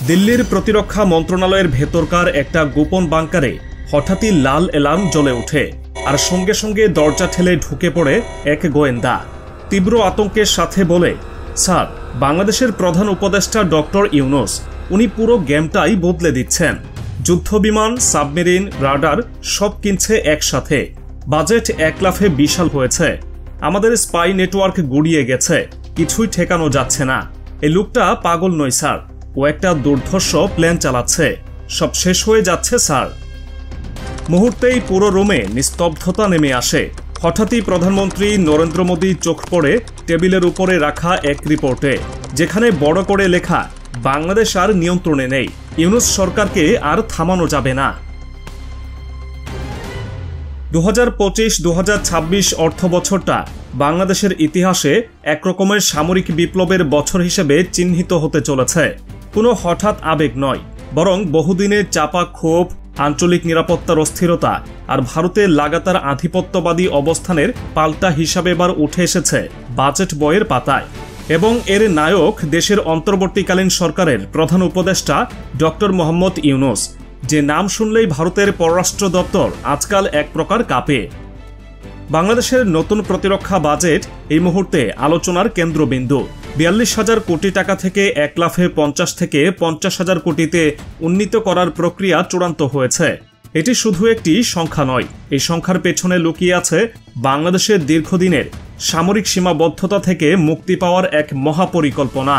দিল্লির প্রতিরক্ষা মন্ত্রণালয়ের ভেতরকার একটা গোপন বাংকারে হঠাৎই লাল অ্যালার্ম জ্বলে ওঠে আর সঙ্গে সঙ্গে দরজা ঠেলে ঢুকে পড়ে এক গোয়েন্দা। তীব্র আতঙ্কের সাথে বলে, স্যার, বাংলাদেশের প্রধান উপদেষ্টা ডক্টর ইউনূস, উনি পুরো গেমটাই বদলে দিচ্ছেন। যুদ্ধবিমান, সাবমেরিন, রাডার সব কিনছে একসাথে। বাজেট এক লাফে বিশাল হয়েছে। আমাদের স্পাই নেটওয়ার্ক গুড়িয়ে গেছে, কিছুই ঠেকানো যাচ্ছে না। এই লোকটা পাগল নয় স্যার, ও একটা দুর্ধর্ষ প্ল্যান চালাচ্ছে। সব শেষ হয়ে যাচ্ছে স্যার। মুহূর্তেই পুরো রুমে নিস্তব্ধতা নেমে আসে। হঠাৎই প্রধানমন্ত্রী নরেন্দ্র মোদী চোখ পড়ে টেবিলের উপরে রাখা এক রিপোর্টে, যেখানে বড় করে লেখা, বাংলাদেশ আর নিয়ন্ত্রণে নেই, ইউনূস সরকারকে আর থামানো যাবে না। 2025-2026 অর্থ বছরটা বাংলাদেশের ইতিহাসে একরকমের সামরিক বিপ্লবের বছর হিসেবে চিহ্নিত হতে চলেছে। কোনো হঠাৎ আবেগ নয়, বরং বহুদিনের চাপা ক্ষোভ, আঞ্চলিক নিরাপত্তার অস্থিরতা আর ভারতের লাগাতার আধিপত্যবাদী অবস্থানের পাল্টা হিসাবে এবার উঠে এসেছে বাজেট বইয়ের পাতায়। এবং এর নায়ক দেশের অন্তর্বর্তীকালীন সরকারের প্রধান উপদেষ্টা ডক্টর মোহাম্মদ ইউনূস, যে নাম শুনলেই ভারতের পররাষ্ট্র দপ্তর আজকাল এক প্রকার কাঁপে। বাংলাদেশের নতুন প্রতিরক্ষা বাজেট এই মুহূর্তে আলোচনার কেন্দ্রবিন্দু। 42,000 কোটি টাকা থেকে 1 লাফে 50 থেকে 50,000 কোটিতে উন্নীত করার প্রক্রিয়া চূড়ান্ত হয়েছে। এটি শুধু একটি সংখ্যা নয়, এই সংখ্যার পেছনে লুকিয়ে আছে বাংলাদেশের দীর্ঘদিনের সামরিক সীমাবদ্ধতা থেকে মুক্তি পাওয়ার এক মহাপরিকল্পনা।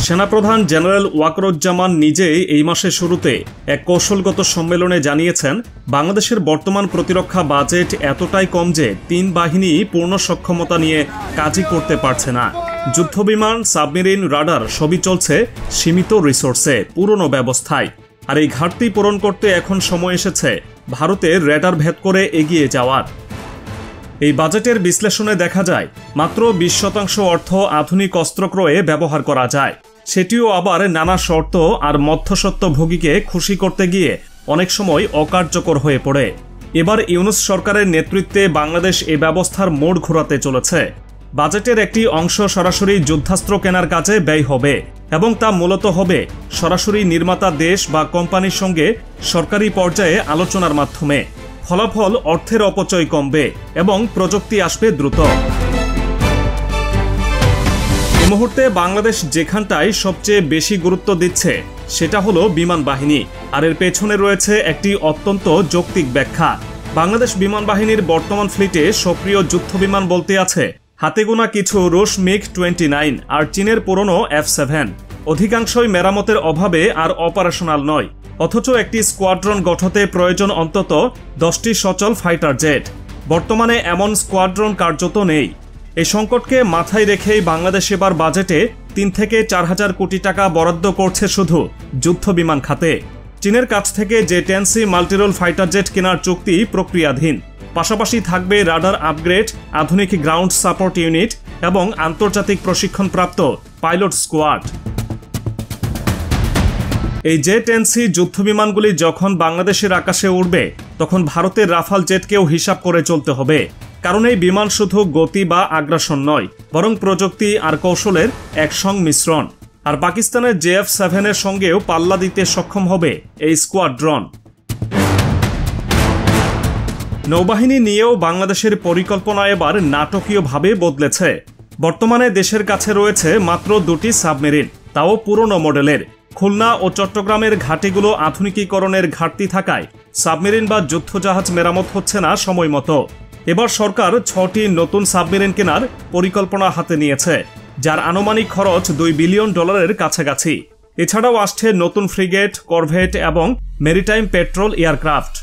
সেনাপ্রধান জেনারেল ওয়াকরুজ্জামান নিজেই এই মাসের শুরুতে এক কৌশলগত সম্মেলনে জানিয়েছেন, বাংলাদেশের বর্তমান প্রতিরক্ষা বাজেট এতটাই কম যে 3 বাহিনী পূর্ণ সক্ষমতা নিয়ে কাজই করতে পারছে না। যুদ্ধবিমান, সাবমেরিন, রাডার সবই চলছে সীমিত রিসোর্সে, পুরনো ব্যবস্থায়। আর এই ঘাটতি পূরণ করতে এখন সময় এসেছে ভারতের রেডার ভেদ করে এগিয়ে যাওয়ার। এই বাজেটের বিশ্লেষণে দেখা যায়, মাত্র 20% অর্থ আধুনিক অস্ত্র ক্রয়ে ব্যবহার করা যায়। সেটিও আবার নানা শর্ত আর মধ্যস্বত্বভোগীকে খুশি করতে গিয়ে অনেক সময় অকার্যকর হয়ে পড়ে। এবার ইউনূস সরকারের নেতৃত্বে বাংলাদেশ এ ব্যবস্থার মোড় ঘোরাতে চলেছে। বাজেটের একটি অংশ সরাসরি যুদ্ধাস্ত্র কেনার কাজে ব্যয় হবে, এবং তা মূলত হবে সরাসরি নির্মাতা দেশ বা কোম্পানির সঙ্গে সরকারি পর্যায়ে আলোচনার মাধ্যমে। ফলাফল, অর্থের অপচয় কমবে এবং প্রযুক্তি আসবে দ্রুত। এই মুহূর্তে বাংলাদেশ যেখানটায় সবচেয়ে বেশি গুরুত্ব দিচ্ছে সেটা হলো বিমান বাহিনী, আর এর পেছনে রয়েছে একটি অত্যন্ত যৌক্তিক ব্যাখ্যা। বাংলাদেশ বিমান বাহিনীর বর্তমান ফ্লিটে সক্রিয় যুদ্ধবিমান বলতে আছে হাতে গোনা কিছু রুশ MiG-29 আর চীনের পুরনো F-7। অধিকাংশই মেরামতের অভাবে আর অপারেশনাল নয়, অথচ একটি স্কোয়াড্রন গঠতে প্রয়োজন অন্তত 10টি সচল ফাইটার জেট। বর্তমানে এমন স্কোয়াড্রন কার্যত নেই। এই সংকটকে মাথায় রেখেই বাংলাদেশ এবার বাজেটে 3 থেকে 4,000 কোটি টাকা বরাদ্দ করছে শুধু যুদ্ধবিমান খাতে। চীনের কাছ থেকে J-10C মাল্টিরোল ফাইটার জেট কেনার চুক্তি প্রক্রিয়াধীন। পাশাপাশি থাকবে রাডার আপগ্রেড, আধুনিক গ্রাউন্ড সাপোর্ট ইউনিট এবং আন্তর্জাতিক প্রশিক্ষণপ্রাপ্ত পাইলট স্কোয়াড। এই J-10C যুদ্ধবিমানগুলি যখন বাংলাদেশের আকাশে উড়বে, তখন ভারতের রাফাল জেটকেও হিসাব করে চলতে হবে। কারণ এই বিমান শুধু গতি বা আগ্রাসন নয়, বরং প্রযুক্তি আর কৌশলের এক সংমিশ্রণ। আর পাকিস্তানের JF-7 এর সঙ্গেও পাল্লা দিতে সক্ষম হবে এই স্কোয়াড্রন। নৌবাহিনী নিয়েও বাংলাদেশের পরিকল্পনা এবার নাটকীয়ভাবে বদলেছে। বর্তমানে দেশের কাছে রয়েছে মাত্র 2টি সাবমেরিন, তাও পুরনো মডেলের। খুলনা ও চট্টগ্রামের ঘাটিগুলো আধুনিকীকরণের ঘাটতি থাকায় সাবমেরিন বা যুদ্ধজাহাজ মেরামত হচ্ছে না সময় মতো। এবার সরকার 6টি নতুন সাবমেরিন কেনার পরিকল্পনা হাতে নিয়েছে, যার আনুমানিক খরচ $2 বিলিয়ন কাছাকাছি। এছাড়াও আসছে নতুন ফ্রিগেট, করভেট এবং মেরিটাইম পেট্রোল এয়ারক্রাফট।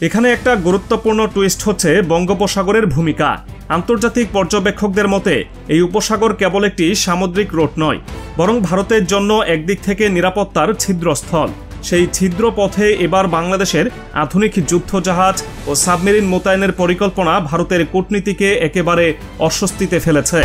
এখানে একটা গুরুত্বপূর্ণ টুইস্ট হচ্ছে বঙ্গোপসাগরের ভূমিকা। আন্তর্জাতিক পর্যবেক্ষকদের মতে এই উপসাগর কেবল একটি সামুদ্রিক রুট নয়, বরং ভারতের জন্য একদিক থেকে নিরাপত্তার ছিদ্রস্থল। সেই ছিদ্র পথে এবার বাংলাদেশের আধুনিক যুদ্ধজাহাজ ও সাবমেরিন মোতায়েনের পরিকল্পনা ভারতের কূটনীতিকে একেবারে অস্বস্তিতে ফেলেছে।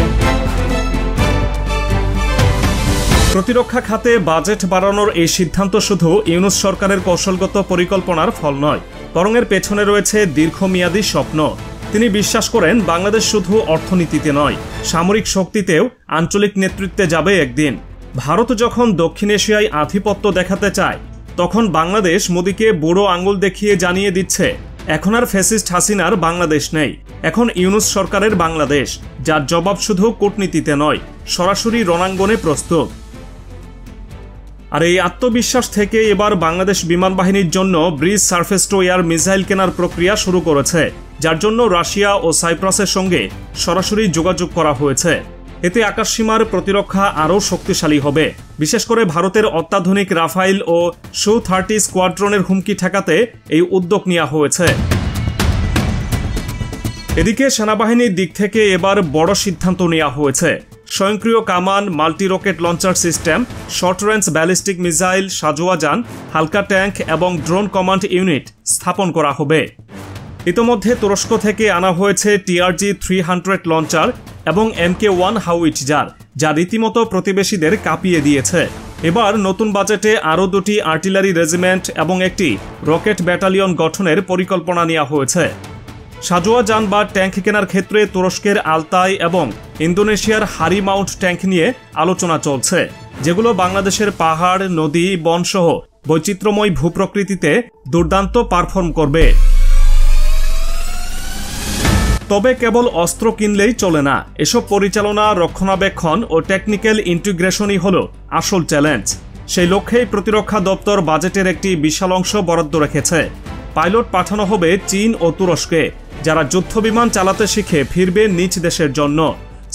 প্রতিরক্ষা খাতে বাজেট বাড়ানোর এই সিদ্ধান্ত শুধু ইউনূস সরকারের কৌশলগত পরিকল্পনার ফল নয়, বরং এর পেছনে রয়েছে দীর্ঘমেয়াদী স্বপ্ন। তিনি বিশ্বাস করেন বাংলাদেশ শুধু অর্থনীতিতে নয়, সামরিক শক্তিতেও আঞ্চলিক নেতৃত্বে যাবে একদিন। ভারত যখন দক্ষিণ এশিয়ায় আধিপত্য দেখাতে চায়, তখন বাংলাদেশ মোদিকে বুড়ো আঙুল দেখিয়ে জানিয়ে দিচ্ছে এখন আর ফ্যাসিস্ট হাসিনার বাংলাদেশ নেই, এখন ইউনূস সরকারের বাংলাদেশ, যার জবাব শুধু কূটনীতিতে নয়, সরাসরি রণাঙ্গনে প্রস্তুত। আর এই আত্মবিশ্বাস থেকে এবার বাংলাদেশ বিমান বাহিনীর জন্য bridge surface two air missile কেনার প্রক্রিয়া শুরু করেছে, যার জন্য রাশিয়া ও সাইপ্রাসের সঙ্গে সরাসরি যোগাযোগ করা হয়েছে। এতে আকাশসীমার প্রতিরক্ষা আরও শক্তিশালী হবে। বিশেষ করে ভারতের অত্যাধুনিক রাফাইল ও Su-30 স্কোয়াড্রনের হুমকি ঠেকাতে এই উদ্যোগ নেওয়া হয়েছে। এদিকে সেনাবাহিনীর দিক থেকে এবার বড় সিদ্ধান্ত নেওয়া হয়েছে। স্বয়ংক্রিয় কামান, multi rocket launcher system, short range ballistic missile, সাজোয়া যান, হালকা ট্যাঙ্ক এবং ড্রোন কমান্ড ইউনিট স্থাপন করা হবে। ইতোমধ্যে তুরস্ক থেকে আনা হয়েছে TRG-300 লঞ্চার এবং MK-1 হাউইটজার, যা রীতিমতো প্রতিবেশীদের কাঁপিয়ে দিয়েছে। এবার নতুন বাজেটে আরও 2টি আর্টিলারি রেজিমেন্ট এবং একটি রকেট ব্যাটালিয়ন গঠনের পরিকল্পনা নেওয়া হয়েছে। সাজোয়া যান বা ট্যাঙ্ক কেনার ক্ষেত্রে তুরস্কের আলতাই এবং ইন্দোনেশিয়ার হারি মাউন্ট ট্যাঙ্ক নিয়ে আলোচনা চলছে, যেগুলো বাংলাদেশের পাহাড়, নদী, বনসহ বৈচিত্র্যময় ভূপ্রকৃতিতে দুর্দান্ত পারফর্ম করবে। তবে কেবল অস্ত্র কিনলেই চলে না, এসব পরিচালনা, রক্ষণাবেক্ষণ ও টেকনিক্যাল ইন্টিগ্রেশনই হল আসল চ্যালেঞ্জ। সেই লক্ষ্যেই প্রতিরক্ষা দপ্তর বাজেটের একটি বিশাল অংশ বরাদ্দ রেখেছে। পাইলট পাঠানো হবে চীন ও তুরস্কে, যারা যুদ্ধবিমান চালাতে শিখে ফিরবে নিজ দেশের জন্য।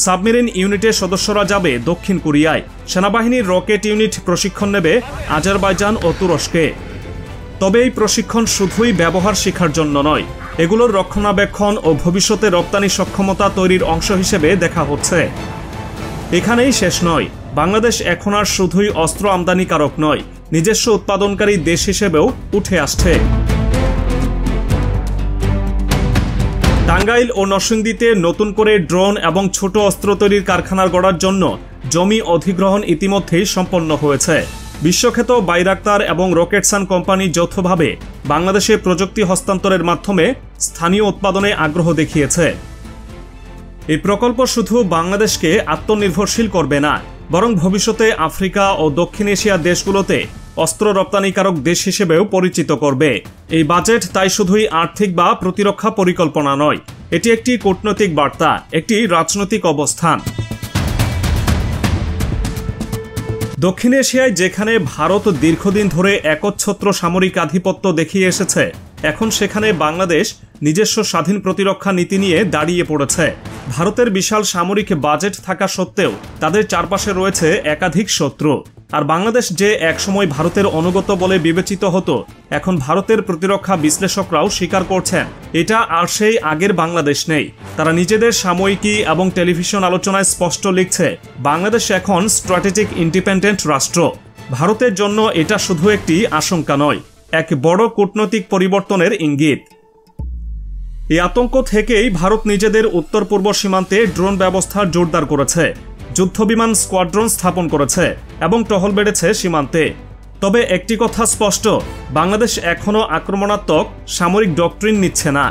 সাবমেরিন ইউনিটের সদস্যরা যাবে দক্ষিণ কোরিয়ায়। সেনাবাহিনীর রকেট ইউনিট প্রশিক্ষণ নেবে আজারবাইজান ও তুরস্কে। তবে এই প্রশিক্ষণ শুধুই ব্যবহার শেখার জন্য নয়, এগুলোর রক্ষণাবেক্ষণ ও ভবিষ্যতে রপ্তানি সক্ষমতা তৈরির অংশ হিসেবে দেখা হচ্ছে। এখানেই শেষ নয়, বাংলাদেশ এখন আর শুধুই অস্ত্র আমদানিকারক নয়, নিজস্ব উৎপাদনকারী দেশ হিসেবেও উঠে আসছে। টাঙ্গাইল ও নরসিংদীতে নতুন করে ড্রোন এবং ছোট অস্ত্র তৈরির কারখানা গড়ার জন্য জমি অধিগ্রহণ ইতিমধ্যেই সম্পন্ন হয়েছে। বিশ্বখ্যাত বাইরাক্তার এবং রকেটসান কোম্পানি যৌথভাবে বাংলাদেশে প্রযুক্তি হস্তান্তরের মাধ্যমে স্থানীয় উৎপাদনে আগ্রহ দেখিয়েছে। এই প্রকল্প শুধু বাংলাদেশকে আত্মনির্ভরশীল করবে না, বরং ভবিষ্যতে আফ্রিকা ও দক্ষিণ এশিয়া দেশগুলোতে অস্ত্র রপ্তানিকারক দেশ হিসেবেও পরিচিত করবে। এই বাজেট তাই শুধুই আর্থিক বা প্রতিরক্ষা পরিকল্পনা নয়, এটি একটি কূটনৈতিক বার্তা, একটি রাজনৈতিক অবস্থান। দক্ষিণ এশিয়ায় যেখানে ভারত দীর্ঘদিন ধরে একচ্ছত্র সামরিক আধিপত্য দেখিয়ে এসেছে, এখন সেখানে বাংলাদেশ নিজস্ব স্বাধীন প্রতিরক্ষা নীতি নিয়ে দাঁড়িয়ে পড়েছে। ভারতের বিশাল সামরিক বাজেট থাকা সত্ত্বেও তাদের চারপাশে রয়েছে একাধিক শত্রু। আর বাংলাদেশ যে একসময় ভারতের অনুগত বলে বিবেচিত হতো, এখন ভারতের প্রতিরক্ষা বিশ্লেষকরাও স্বীকার করছেন এটা আর সেই আগের বাংলাদেশ নেই। তারা নিজেদের সাময়িকী এবং টেলিভিশন আলোচনায় স্পষ্ট লিখছে, বাংলাদেশ এখন স্ট্র্যাটেজিক ইন্ডিপেন্ডেন্ট রাষ্ট্র। ভারতের জন্য এটা শুধু একটি আশঙ্কা নয়, এক বড় কূটনৈতিক পরিবর্তনের ইঙ্গিত। এই আতঙ্ক থেকেই ভারত নিজেদের উত্তর পূর্ব সীমান্তে ড্রোন ব্যবস্থা জোরদার করেছে, যুদ্ধবিমান স্কোয়াড্রন স্থাপন করেছে এবং টহল বেড়েছে সীমান্তে। তবে একটি কথা স্পষ্ট, বাংলাদেশ এখনও আক্রমণাত্মক সামরিক ডক্ট্রিন নিচ্ছে না।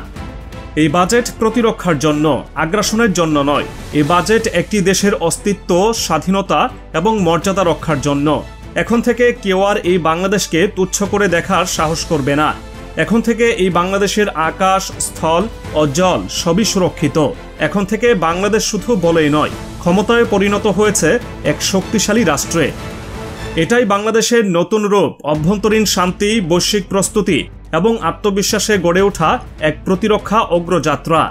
এই বাজেট প্রতিরক্ষার জন্য, আগ্রাসনের জন্য নয়। এই বাজেট একটি দেশের অস্তিত্ব, স্বাধীনতা এবং মর্যাদা রক্ষার জন্য। এখন থেকে কেউ আর এই বাংলাদেশকে তুচ্ছ করে দেখার সাহস করবে না। এখন থেকে এই বাংলাদেশের আকাশ, স্থল ও জল সবই সুরক্ষিত। এখন থেকে বাংলাদেশ শুধু বলেই নয়, ক্ষমতায় পরিণত হয়েছে এক শক্তিশালী রাষ্ট্রে। এটাই বাংলাদেশের নতুন রূপ, অভ্যন্তরীণ শান্তি, বৈশ্বিক প্রস্তুতি এবং আত্মবিশ্বাসে গড়ে ওঠা এক প্রতিরক্ষা অগ্রযাত্রা।